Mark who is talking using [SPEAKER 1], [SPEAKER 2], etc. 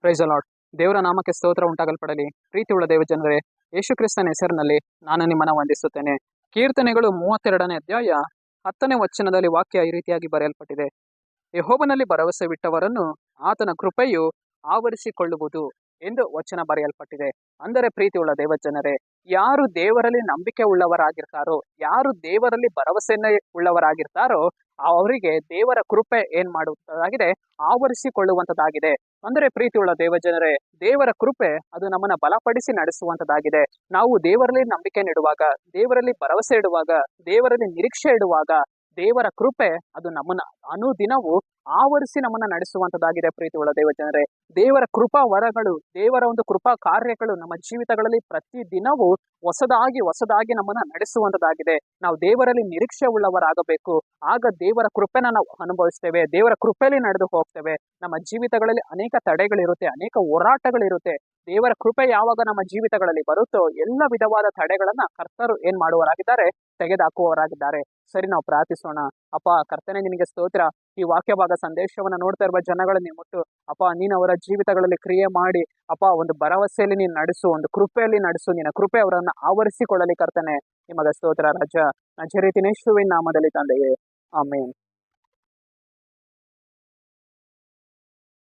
[SPEAKER 1] Price lord. ದೇವರ ನಾಮಕ್ಕೆ ಸ್ತೋತ್ರ ಉಂಟಾಗಲ್ಪಡಲಿ. ಪ್ರೀತಿಯುಳ್ಳ ದೇವ ಜನರೇ, ಯೇಸು ಕ್ರಿಸ್ತನ ಹೆಸರಿನಲ್ಲಿ ನಾನು ನಿಮ್ಮನ್ನ ವಂದಿಸುತ್ತೇನೆ. ಕೀರ್ತನೆಗಳು 32ನೇ ಅಧ್ಯಾಯ 10ನೇ ವಚನದಲ್ಲಿ ವಾಕ್ಯ ಈ ರೀತಿಯಾಗಿ ಬರೆಯಲ್ಪಟ್ಟಿದೆ. ಯೆಹೋವನಲ್ಲಿ ಭರವಸವಿಟ್ಟವರನ್ನು ಆತನ ಕೃಪೆಯು ಆವರಿಸಿಕೊಳ್ಳುವುದು ಎಂದು ವಚನ ಬರೆಯಲ್ಪಟ್ಟಿದೆ. ಅಂದರೆ ಪ್ರೀತಿಯುಳ್ಳ ದೇವ ಜನರೇ, ಯಾರು ದೇವರಲ್ಲಿ ನಂಬಿಕೆ ಉಳ್ಳವರಾಗಿರ್ತಾರೋ, ಯಾರು ದೇವರಲ್ಲಿ ಭರವಸೆಯನ್ನ ಉಳ್ಳವರಾಗಿರ್ತಾರೋ, ಅವರಿಗೆ ದೇವರ ಕೃಪೆ ಏನ್ ಮಾಡುವಂತದಾಗಿದೆ, ಆವರಿಸಿಕೊಳ್ಳುವಂತದಾಗಿದೆ. ಅಂದರೆ ಪ್ರೀತಿಯುಳ್ಳ ದೇವ ಜನರೇ, ದೇವರ ಕೃಪೆ ಅದು ನಮ್ಮನ್ನ ಬಲಪಡಿಸಿ ನಡೆಸುವಂತದಾಗಿದೆ. ನಾವು ದೇವರಲ್ಲಿ ನಂಬಿಕೆ ಇಡುವಾಗ, ದೇವರಲ್ಲಿ ಭರವಸೆ ಇಡುವಾಗ, ದೇವರಲ್ಲಿ ನಿರೀಕ್ಷೆ ಇಡುವಾಗ, ದೇವರ ಕೃಪೆ ಅದು ನಮ್ಮನ್ನ ಅನುದಿನವೂ ಆವರಿಸಿ ನಮ್ಮನ್ನ ನಡೆಸುವಂತದಾಗಿದೆ. ಪ್ರೀತಿಯುಳ್ಳ ದೇವ ಜನರೇ, ದೇವರ ಕೃಪಾ ವರಗಳು, ದೇವರ ಒಂದು ಕೃಪಾ ಕಾರ್ಯಗಳು ನಮ್ಮ ಜೀವಿತಗಳಲ್ಲಿ ಪ್ರತಿ ದಿನವೂ ಹೊಸದಾಗಿ ನಮ್ಮನ್ನ ನಡೆಸುವಂತದಾಗಿದೆ. ನಾವು ದೇವರಲ್ಲಿ ನಿರೀಕ್ಷೆ ಉಳ್ಳವರಾಗಬೇಕು. ಆಗ ದೇವರ ಕೃಪೆನ ನಾವು ಅನುಭವಿಸ್ತೇವೆ, ದೇವರ ಕೃಪೆಯಲ್ಲಿ ನಡೆದು ಹೋಗ್ತೇವೆ. ನಮ್ಮ ಜೀವಿತಗಳಲ್ಲಿ ಅನೇಕ ತಡೆಗಳಿರುತ್ತೆ, ಅನೇಕ ಹೋರಾಟಗಳಿರುತ್ತೆ. ದೇವರ ಕೃಪೆ ಯಾವಾಗ ನಮ್ಮ ಜೀವಿತಗಳಲ್ಲಿ ಬರುತ್ತೋ, ಎಲ್ಲ ವಿಧವಾದ ತಡೆಗಳನ್ನ ಕರ್ತರು ಏನ್ ಮಾಡುವವರಾಗಿದ್ದಾರೆ, ತೆಗೆದುಹಾಕುವವರಾಗಿದ್ದಾರೆ. ಸರಿ, ನಾವು ಪ್ರಾರ್ಥಿಸೋಣ. ಅಪ್ಪ ಕರ್ತನೆ, ನಿನಗೆ ಸ್ತೋತ್ರ. ಈ ವಾಕ್ಯ ಭಾಗ ಸಂದೇಶವನ್ನ ನೋಡ್ತಾ ಇರುವ ಜನಗಳನ್ನ ಮುಟ್ಟು ಅಪ್ಪ, ನೀನು ಅವರ ಜೀವಿತಗಳಲ್ಲಿ ಕ್ರಿಯೆ ಮಾಡಿ ಅಪ್ಪ, ಒಂದು ಭರವಸೆಯಲ್ಲಿ ನೀನು ನಡೆಸು, ಒಂದು ಕೃಪೆಯಲ್ಲಿ ನಡೆಸು. ನಿನ್ನ ಕೃಪೆ ಅವರನ್ನ ಆವರಿಸಿಕೊಳ್ಳಲಿ ಕರ್ತನೆ. ನಿಮಗೆ ಸ್ತೋತ್ರ ರಾಜ. ನಜರೇತಿನ ಯೇಸುವಿನ ನಾಮದಲ್ಲಿ ತಂದೆಯೇ, ಆಮೇನ್.